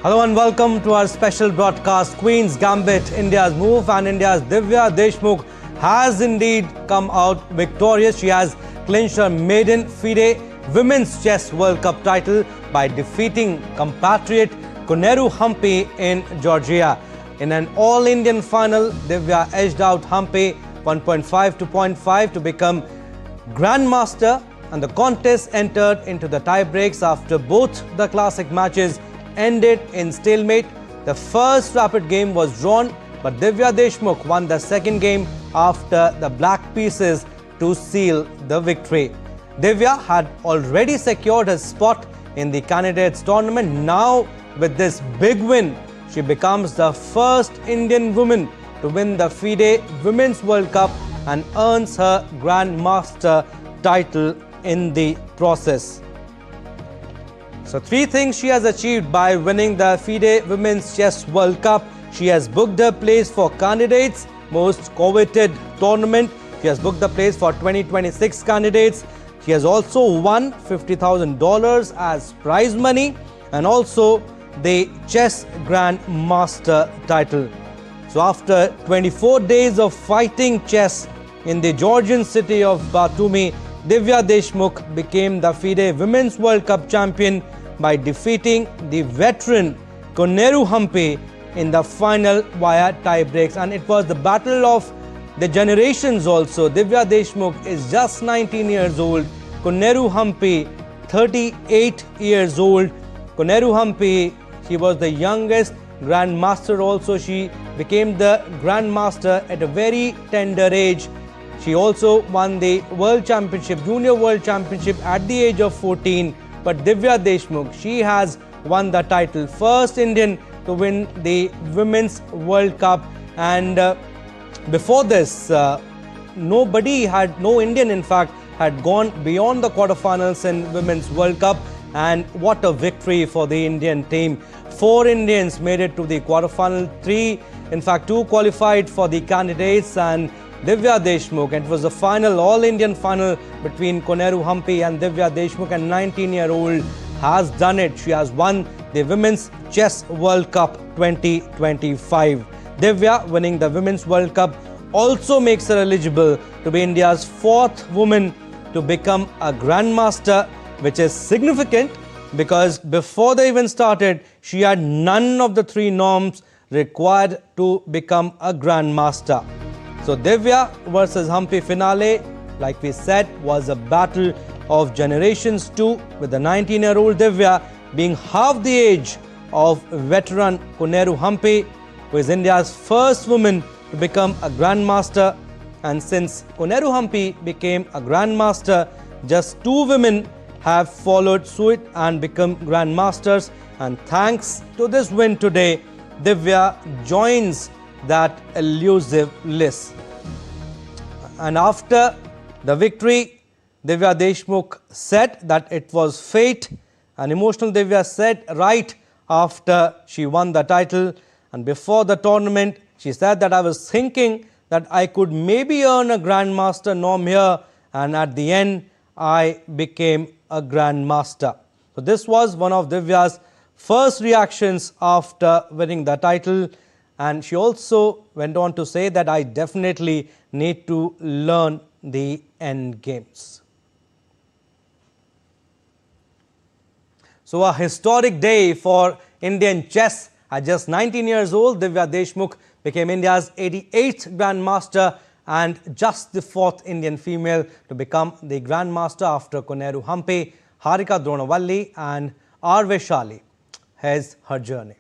Hello and welcome to our special broadcast. Queen's Gambit, India's move, and India's Divya Deshmukh has indeed come out victorious. She has clinched her maiden FIDE Women's Chess World Cup title by defeating compatriot Koneru Humpy in Georgia. In an all-Indian final, Divya edged out Humpy 1.5 to 0.5 to become Grandmaster, and the contest entered into the tie-breaks after both the classic matches ended in stalemate. The first rapid game was drawn, but Divya Deshmukh won the second game after the black pieces to seal the victory. Divya had already secured her spot in the candidates tournament. Now, with this big win, she becomes the first Indian woman to win the FIDE Women's World Cup and earns her Grandmaster title in the process. So, three things she has achieved by winning the FIDE Women's Chess World Cup. She has booked her place for candidates most coveted tournament. She has booked the place for 2026 candidates. She has also won $50,000 as prize money and also the Chess Grandmaster title. So after 24 days of fighting chess in the Georgian city of Batumi, Divya Deshmukh became the FIDE Women's World Cup champion by defeating the veteran Koneru Humpy in the final via tie breaks. And it was the battle of the generations also. Divya Deshmukh is just 19 years old. Koneru Humpy, 38 years old. Koneru Humpy, she was the youngest Grandmaster also. She became the Grandmaster at a very tender age. She also won the World Championship, Junior World Championship at the age of 14. But Divya Deshmukh, she has won the title. First Indian to win the Women's World Cup. And before this, no Indian in fact, had gone beyond the quarterfinals in Women's World Cup. And what a victory for the Indian team. 4 Indians made it to the quarterfinal. 2 qualified for the candidates, and Divya Deshmukh. It was a final, all-Indian final between Koneru Humpy and Divya Deshmukh, and 19-year-old has done it. She has won the Women's Chess World Cup 2025. Divya winning the Women's World Cup also makes her eligible to be India's 4th woman to become a Grandmaster, which is significant because before the event started, she had none of the 3 norms required to become a Grandmaster. So Divya versus Humpy finale, like we said, was a battle of generations too, with the 19-year-old Divya being half the age of veteran Koneru Humpy, who is India's first woman to become a Grandmaster. And since Koneru Humpy became a Grandmaster, just 2 women have followed suit and become Grandmasters. And thanks to this win today, Divya joins that elusive list. And after the victory, Divya Deshmukh said that it was fate. And emotional Divya said right after she won the title and before the tournament, she said that I was thinking that I could maybe earn a Grandmaster norm here, and at the end I became a Grandmaster. So this was one of Divya's first reactions after winning the title, and she also went on to say that I definitely need to learn the end games. So a historic day for Indian chess. At just 19 years old, Divya Deshmukh became India's 88th Grandmaster and just the 4th Indian female to become the Grandmaster after Koneru Humpy, Harika Dronavalli and Arveshali. Here's her journey.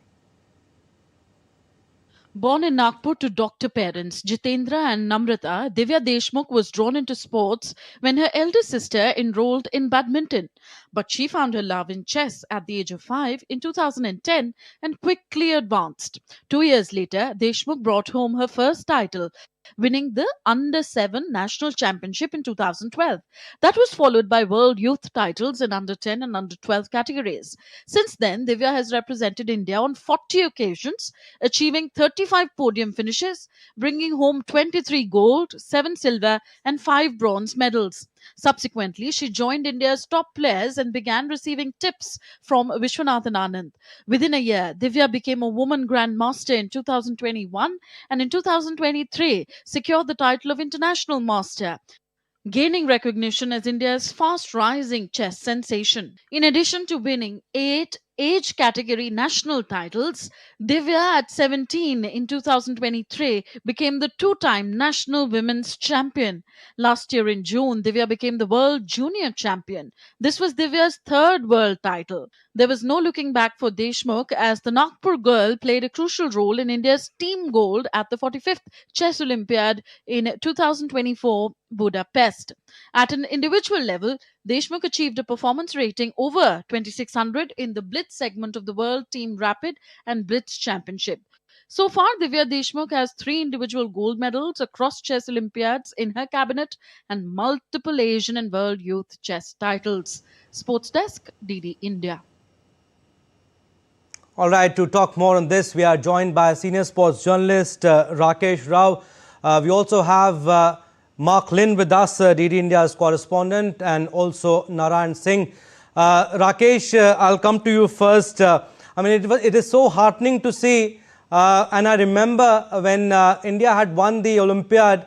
Born in Nagpur to doctor parents Jitendra and Namrata, Divya Deshmukh was drawn into sports when her elder sister enrolled in badminton. But she found her love in chess at the age of 5 in 2010 and quickly advanced. 2 years later, Deshmukh brought home her first title, winning the Under-7 National Championship in 2012. That was followed by World Youth titles in Under-10 and Under-12 categories. Since then, Divya has represented India on 40 occasions, achieving 35 podium finishes, bringing home 23 gold, 7 silver and 5 bronze medals. Subsequently, she joined India's top players and began receiving tips from Vishwanathan Anand. Within a year, Divya became a woman grandmaster in 2021 and in 2023 secured the title of international master, gaining recognition as India's fast rising chess sensation. In addition to winning 8 age category national titles, Divya at 17 in 2023 became the two-time national women's champion. Last year in June, Divya became the world junior champion. This was Divya's third world title. There was no looking back for Deshmukh as the Nagpur girl played a crucial role in India's team gold at the 45th Chess Olympiad in 2024 Budapest. At an individual level, Deshmukh achieved a performance rating over 2600 in the Blitz segment of the World Team Rapid and Blitz Championship. So far, Divya Deshmukh has 3 individual gold medals across chess Olympiads in her cabinet and multiple Asian and World Youth Chess titles. Sports Desk, DD India. All right, to talk more on this, we are joined by senior sports journalist Rakesh Rao. We also have Mark Lynn with us, DD India's correspondent, and also Narayan Singh. Rakesh, I'll come to you first. I mean, it is so heartening to see, and I remember when India had won the Olympiad,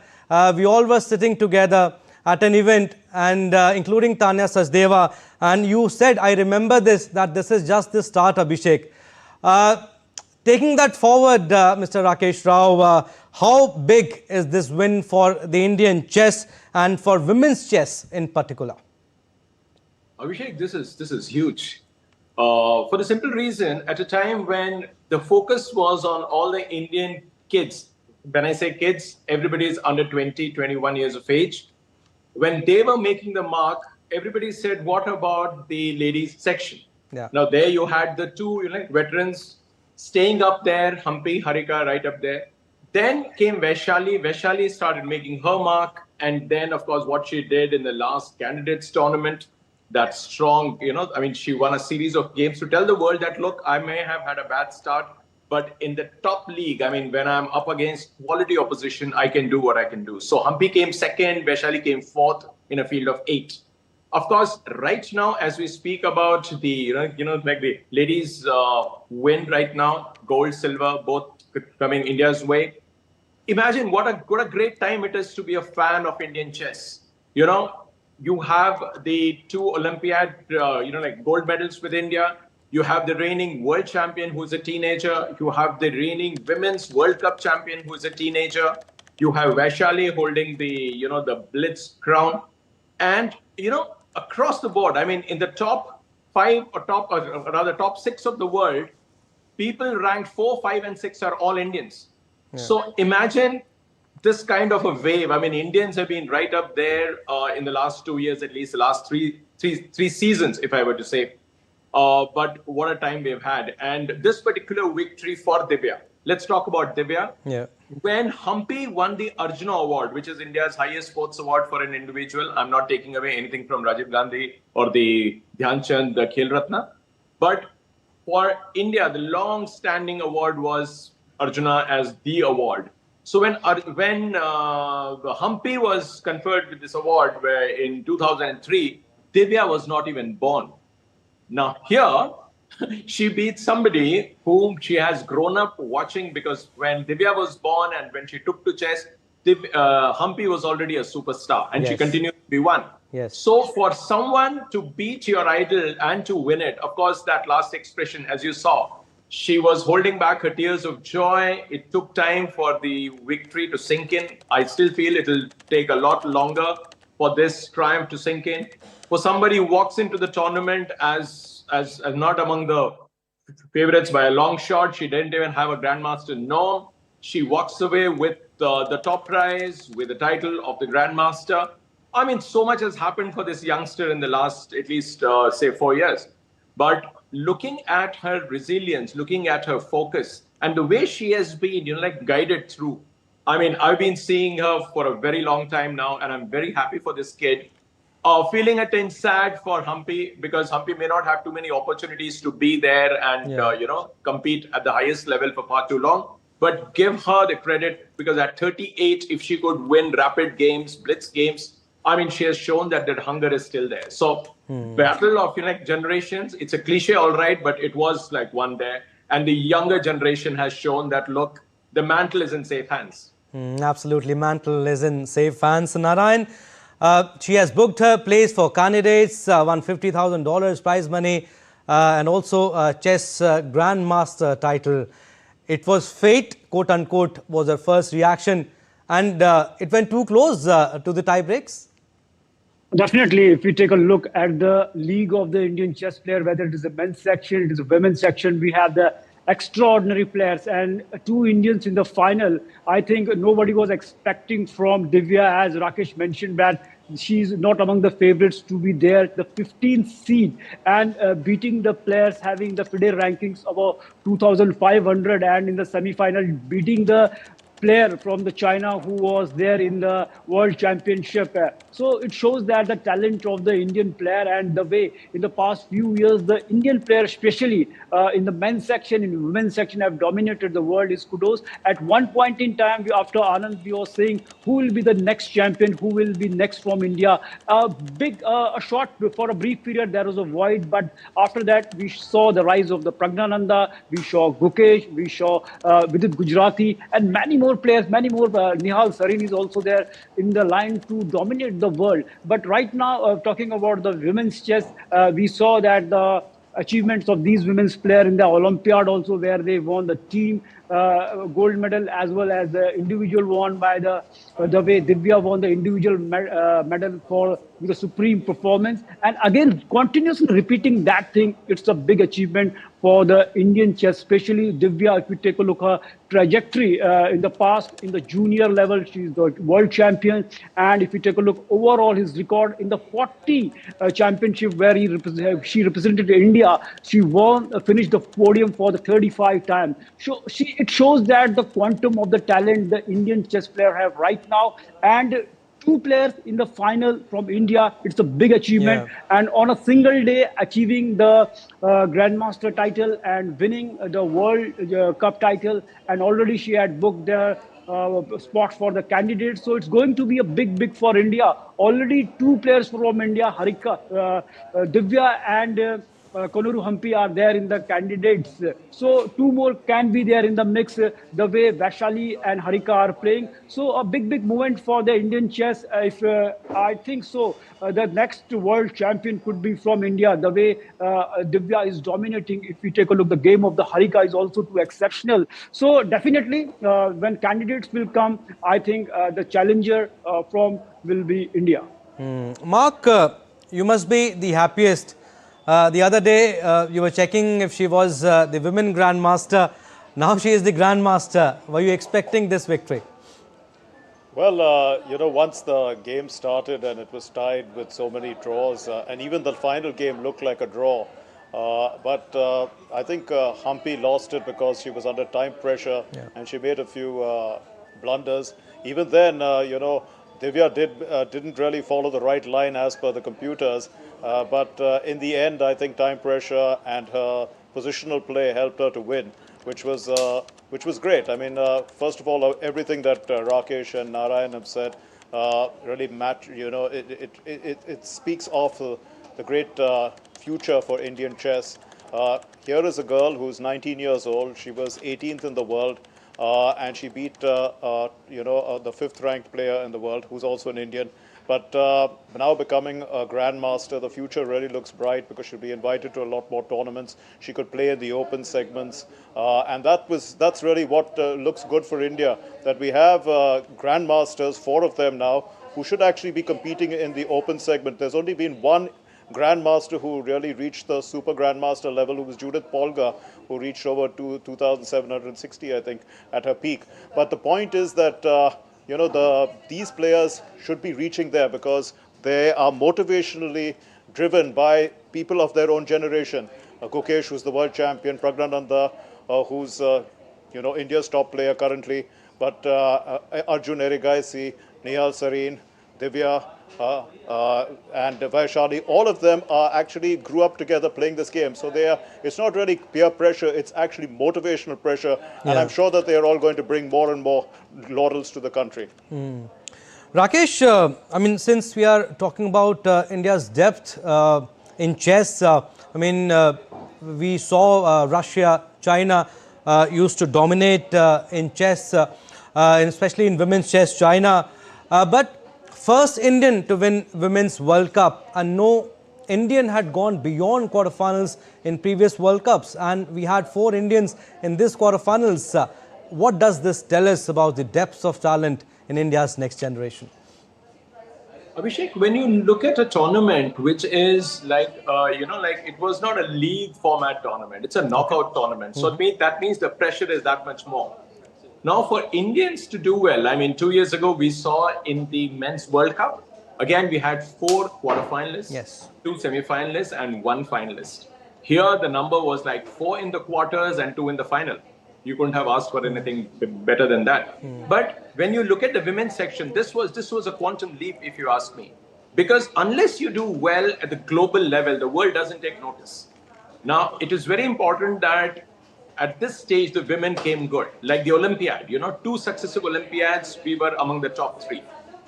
we all were sitting together at an event, and including Tanya Sachdeva, and you said, I remember this, that this is just the start, Abhishek. Taking that forward, Mr. Rakesh Rao, how big is this win for the Indian chess and for women's chess in particular? Abhishek, this is huge. For the simple reason, at a time when the focus was on all the Indian kids, when I say kids, everybody is under 20, 21 years of age. When they were making the mark, everybody said, what about the ladies section? Yeah. Now there you had the two veterans staying up there, Humpy, Harika right up there. Then came Vaishali. Vaishali started making her mark. And then, of course, what she did in the last candidates tournament, that strong, I mean, she won a series of games to tell the world that, look, I may have had a bad start, but in the top league, I mean, when I'm up against quality opposition, I can do what I can do. So Humpy came second, Vaishali came fourth in a field of 8. Of course, right now, as we speak about the, like the ladies win right now, gold, silver, both coming India's way. Imagine what a great time it is to be a fan of Indian chess. You have the 2 Olympiad, gold medals with India. You have the reigning world champion who's a teenager. You have the reigning women's World Cup champion who's a teenager. You have Vaishali holding the, the Blitz crown. And, across the board, I mean, in the top 5 or top 6 of the world, people ranked 4, 5, and 6 are all Indians. Yeah. So imagine this kind of a wave. I mean, Indians have been right up there in the last 2 years, at least the last three seasons, if I were to say. But what a time we've had. And this particular victory for Divya. Let's talk about Divya. Yeah. When Humpy won the Arjuna Award, which is India's highest sports award for an individual, I'm not taking away anything from Rajiv Gandhi or the Dhyan Chand, the Khel Ratna. But for India, the long-standing award was Arjuna as the award. So when Humpy was conferred with this award, where in 2003, Divya was not even born. Now here, she beats somebody whom she has grown up watching, because when Divya was born and when she took to chess, Humpy was already a superstar, and she continued to be one. Yes. So for someone to beat your idol and to win it, of course, that last expression, as you saw, she was holding back her tears of joy. It took time for the victory to sink in. I still feel it will take a lot longer for this triumph to sink in. For somebody who walks into the tournament as not among the favorites by a long shot, she didn't even have a Grandmaster norm. She walks away with the top prize, with the title of the Grandmaster. I mean, so much has happened for this youngster in the last, at least, say, 4 years. But looking at her resilience, looking at her focus, and the way she has been, guided through. I mean, I've been seeing her for a very long time now, and I'm very happy for this kid. Feeling a tinge sad for Humpy, because Humpy may not have too many opportunities to be there and, compete at the highest level for far too long. But give her the credit, because at 38, if she could win rapid games, blitz games, I mean, she has shown that that hunger is still there. So, battle of generations. It's a cliche, all right, but it was like one there. And the younger generation has shown that look, the mantle is in safe hands. Absolutely, mantle is in safe hands. Narayan, she has booked her place for candidates, won $50,000 prize money, and also chess grandmaster title. It was fate, quote unquote, was her first reaction, and it went too close to the tie breaks. Definitely, if we take a look at the league of the Indian chess player, whether it is a men's section, it is a women's section, we have the extraordinary players and two Indians in the final. I think nobody was expecting from Divya, as Rakesh mentioned, that she's not among the favorites to be there, the 15th seed, and beating the players having the FIDE rankings about 2,500, and in the semi-final beating the player from the China who was there in the World Championship. So it shows that the talent of the Indian player and the way in the past few years the Indian player, especially in the men's section, in the women's section, have dominated the world is kudos. At one point in time, after Anand, we were saying who will be the next champion, who will be next from India. A short, for a brief period, there was a void, but after that, we saw the rise of the Pragnananda, we saw Gukesh, we saw Vidit Gujarati, and many more players, many more. Nihal Sarin is also there in the line to dominate the world. But right now, talking about the women's chess, we saw that the achievements of these women's players in the Olympiad also, where they won the team gold medal as well as the individual won by the way Divya won the individual medal for the supreme performance. And again, continuously repeating that thing, it's a big achievement for the Indian chess, especially Divya. If you take a look at her trajectory in the past, in the junior level, she's the world champion. And if you take a look overall, his record in the 40 championship where she represented India, she won, finished the podium for the 35 times. So it shows that the quantum of the talent the Indian chess player have right now, and two players in the final from India, it's a big achievement. Yeah. And on a single day, achieving the Grandmaster title and winning the World Cup title, and already she had booked the spot for the candidates. So it's going to be a big for India. Already two players from India, Divya and Koneru Humpy are there in the candidates. So two more can be there in the mix, the way Vaishali and Harika are playing. So a big moment for the Indian chess. If I think so, the next world champion could be from India. The way Divya is dominating, if we take a look, the game of the Harika is also too exceptional. So definitely, when candidates will come, I think the challenger will be India. Mark, you must be the happiest. The other day, you were checking if she was the women grandmaster. Now she is the grandmaster. Were you expecting this victory? Well, once the game started and it was tied with so many draws, and even the final game looked like a draw. But I think Humpy lost it because she was under time pressure, and she made a few blunders. Even then, Divya didn't really follow the right line as per the computers. But in the end, I think time pressure and her positional play helped her to win, which was great. I mean, first of all, everything that Rakesh and Narayan have said really match. It speaks of the great future for Indian chess. Here is a girl who's 19 years old. She was 18th in the world. And she beat, the fifth-ranked player in the world, who's also an Indian. But now becoming a grandmaster, the future really looks bright because she'll be invited to a lot more tournaments. She could play in the open segments, and that's really what looks good for India. That we have grandmasters, 4 of them now, who should actually be competing in the open segment. There's only been one grandmaster who really reached the super grandmaster level, who was Judith Polgar, who reached over 2,760, I think, at her peak. But the point is that these players should be reaching there because they are motivationally driven by people of their own generation. Gukesh, who's the world champion, Pragnananda, who's India's top player currently, but Arjun Erigaisi, Nihal Sarin, Divya, and Vaishali, all of them actually grew up together playing this game. So it's not really peer pressure, it's actually motivational pressure. And I'm sure that they are all going to bring more and more laurels to the country. Rakesh, I mean, since we are talking about India's depth in chess, we saw Russia, China used to dominate in chess, especially in women's chess, China. But first Indian to win Women's World Cup, and no Indian had gone beyond quarterfinals in previous World Cups, and we had 4 Indians in this quarterfinals. What does this tell us about the depths of talent in India's next generation? Abhishek, when you look at a tournament which is like, like it was not a league format tournament, it's a knockout tournament. So that means the pressure is that much more. Now, for Indians to do well, I mean, 2 years ago, we saw in the Men's World Cup, again, we had 4 quarterfinalists, Yes. 2 semi-finalists, and 1 finalist. Here, the number was like 4 in the quarters and 2 in the final. You couldn't have asked for anything better than that. But when you look at the women's section, this was a quantum leap, if you ask me. Because unless you do well at the global level, the world doesn't take notice. Now, it is very important that at this stage, the women came good. Like the Olympiad, 2 successive Olympiads, we were among the top 3.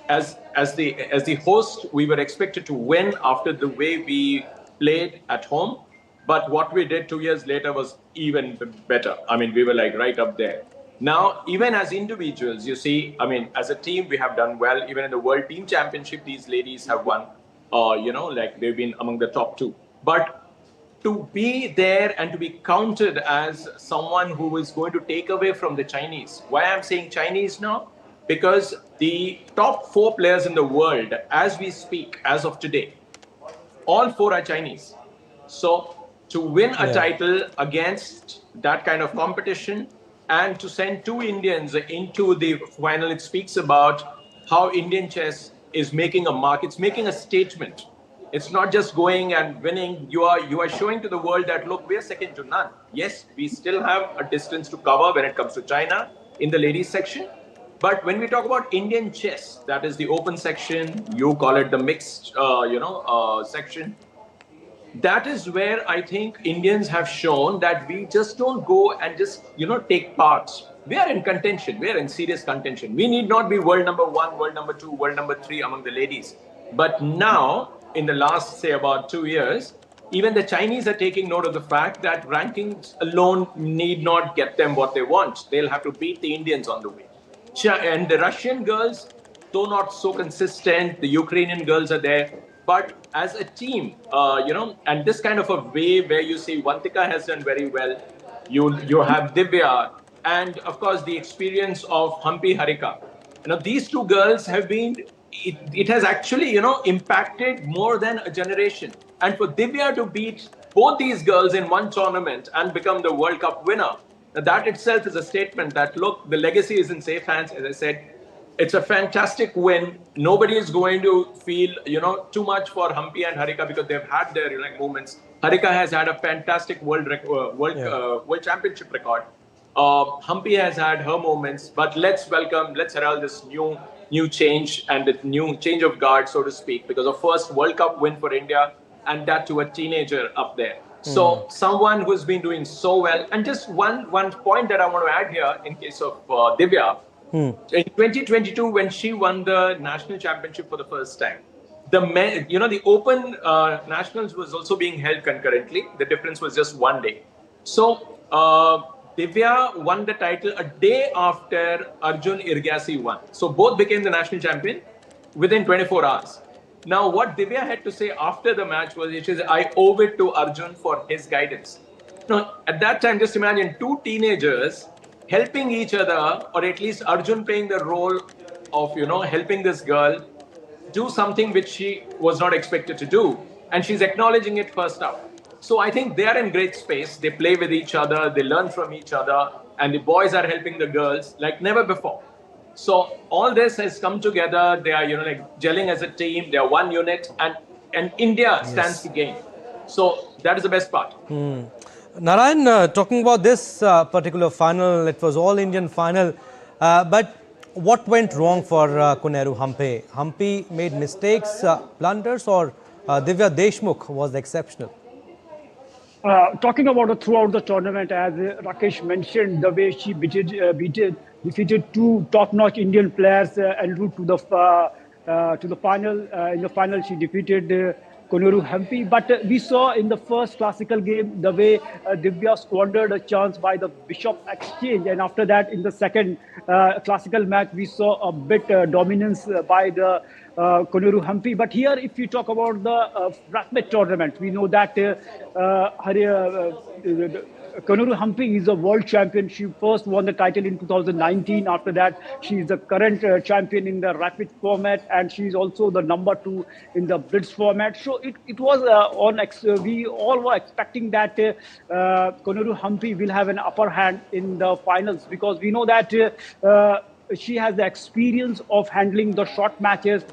As the host, we were expected to win after the way we played at home. But what we did 2 years later was even better. I mean, we were like right up there. Now, even as individuals, you see, I mean, as a team, we have done well. Even in the World Team Championship, these ladies have won. Like they've been among the top 2. But to be there and to be counted as someone who is going to take away from the Chinese. Why I'm saying Chinese now? Because the top 4 players in the world, as we speak, as of today, all 4 are Chinese. So to win a title against that kind of competition and to send 2 Indians into the final, it speaks about how Indian chess is making a mark. It's making a statement. It's not just going and winning. You are showing to the world that, look, we're second to none. Yes, we still have a distance to cover when it comes to China in the ladies section. But when we talk about Indian chess, that is the open section, you call it the mixed, section. That is where I think Indians have shown that we just don't go and just, take parts. We are in contention. We are in serious contention. We need not be world number 1, world number 2, world number 3 among the ladies. But now, in the last, say, about 2 years, even the Chinese are taking note of the fact that rankings alone need not get them what they want. They'll have to beat the Indians on the way. And the Russian girls, though not so consistent, the Ukrainian girls are there. But as a team, and this kind of a way where you see Vantika has done very well, you have Divya, and of course the experience of Humpy Harika. These 2 girls have been, it has actually, impacted more than a generation. And for Divya to beat both these girls in one tournament and become the World Cup winner, that itself is a statement that, look, the legacy is in safe hands. As I said, it's a fantastic win. Nobody is going to feel, too much for Humpy and Harika because they've had their moments. Harika has had a fantastic world championship record. Humpy has had her moments, but let's herald this new change and the new change of guard, so to speak, because of first World Cup win for India, and that to a teenager up there. So someone who's been doing so well. And just one point that I want to add here in case of Divya. In 2022, when she won the national championship for the first time, the Open Nationals was also being held concurrently. The difference was just 1 day. So Divya won the title a day after Arjun Irgasi won. So both became the national champion within 24 hours. Now, what Divya had to say after the match was, I owe it to Arjun for his guidance. Now, at that time, just imagine 2 teenagers helping each other, or at least Arjun playing the role of, helping this girl do something which she was not expected to do. And she's acknowledging it first up. So I think they are in great space. They play with each other. They learn from each other. And the boys are helping the girls like never before. So all this has come together. They are, gelling as a team. They are one unit. And India stands to gain. So that is the best part. Narayan, talking about this particular final, it was all Indian final. But what went wrong for Koneru Humpy? Humpy made mistakes, blunders, or Divya Deshmukh was exceptional? Talking about throughout the tournament, as Rakesh mentioned, the way she defeated two top-notch Indian players en route to the final. In the final, she defeated Koneru Humpy. But we saw in the first classical game the way Divya squandered a chance by the Bishop exchange, and after that, in the second classical match, we saw a bit dominance by the Koneru Humpy. But here, if we talk about the rapid tournament, we know that Koneru Humpy is a world champion. She first won the title in 2019. After that, she is the current champion in the rapid format, and she is also the number 2 in the blitz format. So it was we all were expecting that Koneru Humpy will have an upper hand in the finals, because we know that she has the experience of handling the short matches,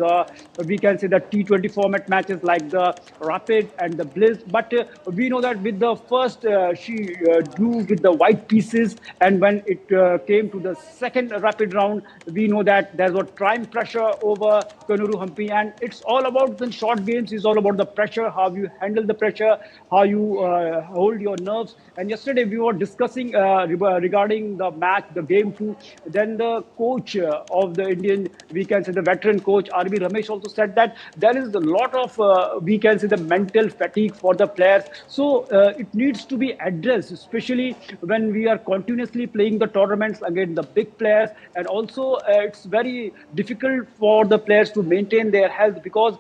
we can say the T20 format matches like the Rapid and the Blitz. But we know that with the first, she drew with the white pieces, and when it came to the second Rapid round, we know that there was prime pressure over Koneru Humpy, and it's all about the short games. It's all about the pressure, how you handle the pressure, how you hold your nerves. And yesterday we were discussing regarding the match, the game 2. Then the coach of the Indian, we can say the veteran coach, R.B. Ramesh, also said that there is a lot of, we can say, the mental fatigue for the players. So it needs to be addressed, especially when we are continuously playing the tournaments against the big players. And also it's very difficult for the players to maintain their health, because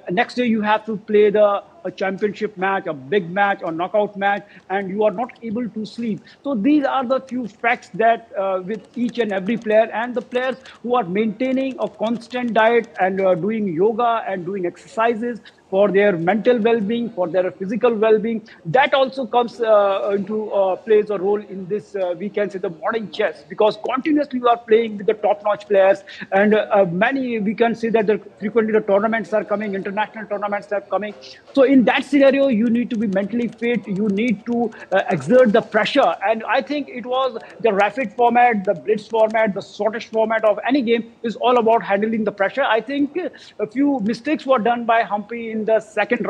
next day you have to play a championship match, a big match or knockout match, and you are not able to sleep. So these are the few facts that with each and every player, and the players who are maintaining a constant diet and doing yoga and doing exercises for their mental well-being, for their physical well-being, that also comes plays a role in this, we can say, the modern chess, because continuously you are playing with the top-notch players, and many, we can say that frequently the tournaments are coming, international tournaments are coming. So in that scenario, you need to be mentally fit, you need to exert the pressure. And I think it was the rapid format, the blitz format, the shortest format of any game is all about handling the pressure. I think a few mistakes were done by Humpy in the second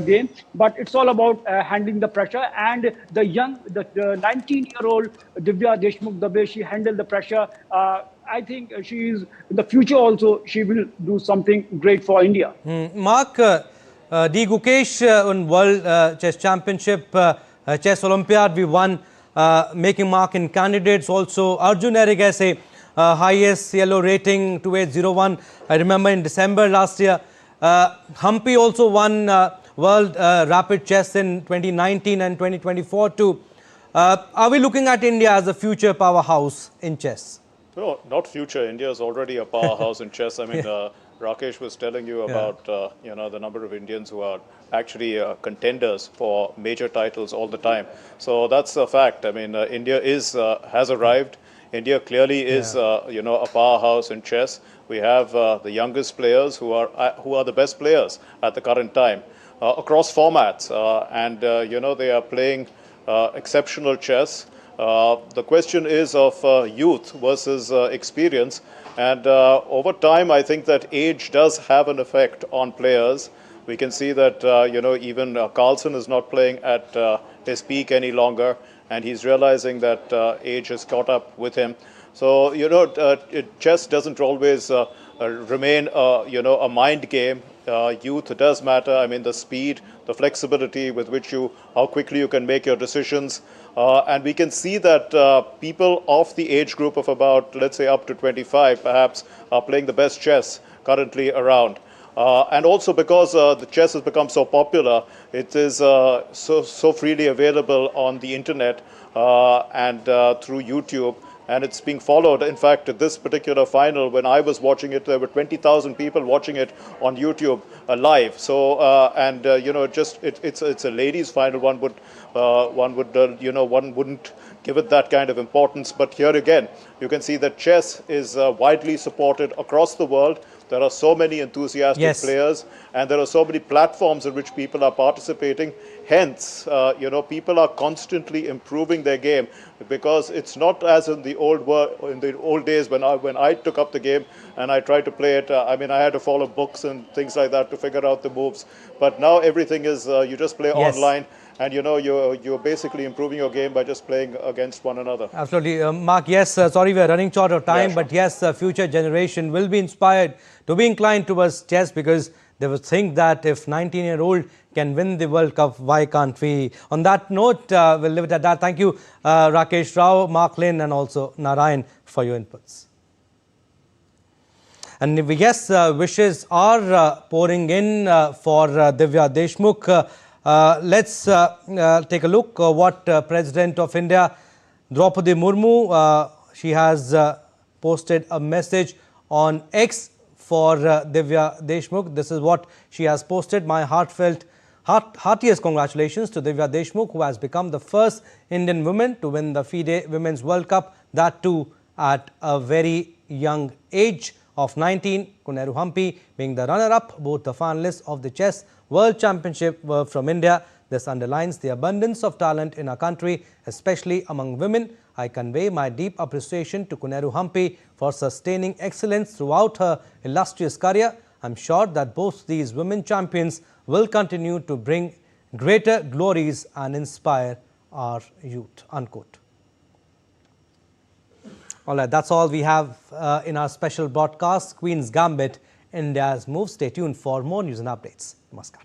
game, but it's all about handling the pressure. And the 19-year-old Divya Deshmukh, the way she handled the pressure, I think she is, in the future also, she will do something great for India. Mark, D. Gukesh on World Chess Championship, Chess Olympiad, we won, making mark in candidates also. Arjun Erigese, highest yellow rating, 2801. I remember in December last year. Humpy also won World Rapid Chess in 2019 and 2024 too. Are we looking at India as a future powerhouse in chess? No, not future. India is already a powerhouse in chess. I mean, Rakesh was telling you about the number of Indians who are actually contenders for major titles all the time. So that's a fact. I mean, India has arrived. India clearly is a powerhouse in chess. We have the youngest players who are the best players at the current time across formats, and they are playing exceptional chess. The question is of youth versus experience, and over time I think that age does have an effect on players. We can see that even Carlsen is not playing at his peak any longer, and he's realizing that age has caught up with him. So chess doesn't always remain a mind game. Youth does matter. I mean, the speed, the flexibility with which how quickly you can make your decisions. And we can see that people of the age group of about, let's say, up to 25 perhaps, are playing the best chess currently around. And also because the chess has become so popular, it is so freely available on the internet and through YouTube. And it's being followed. In fact, this particular final, when I was watching it, there were 20,000 people watching it on YouTube live. So, it's a ladies' final. One wouldn't give it that kind of importance. But here again, you can see that chess is widely supported across the world. There are so many enthusiastic players, and there are so many platforms in which people are participating. Hence, people are constantly improving their game, because it's not as in the old days when I took up the game and I tried to play it. I mean, I had to follow books and things like that to figure out the moves. But now everything is you just play online, and you're basically improving your game by just playing against one another. Absolutely. Mark, yes, sorry we are running short of time, Yeah, sure. but yes, future generation will be inspired to be inclined towards chess, because they will think that if 19-year-old can win the World Cup, why can't we? On that note, we'll leave it at that. Thank you, Rakesh Rao, Mark Lin, and also Narayan for your inputs. And yes, wishes are pouring in for Divya Deshmukh. Let's take a look what President of India, Draupadi Murmu, she has posted a message on X for Divya Deshmukh. This is what she has posted. My heartiest congratulations to Divya Deshmukh, who has become the first Indian woman to win the FIDE Women's World Cup, that too at a very young age of 19. Koneru Humpy being the runner-up. Both the finalists of the Chess World Championship were from India. This underlines the abundance of talent in our country, especially among women. I convey my deep appreciation to Koneru Humpy for sustaining excellence throughout her illustrious career. I'm sure that both these women champions will continue to bring greater glories and inspire our youth. Unquote. All right, that's all we have in our special broadcast, Queen's Gambit, India's Move. Stay tuned for more news and updates. Namaskar.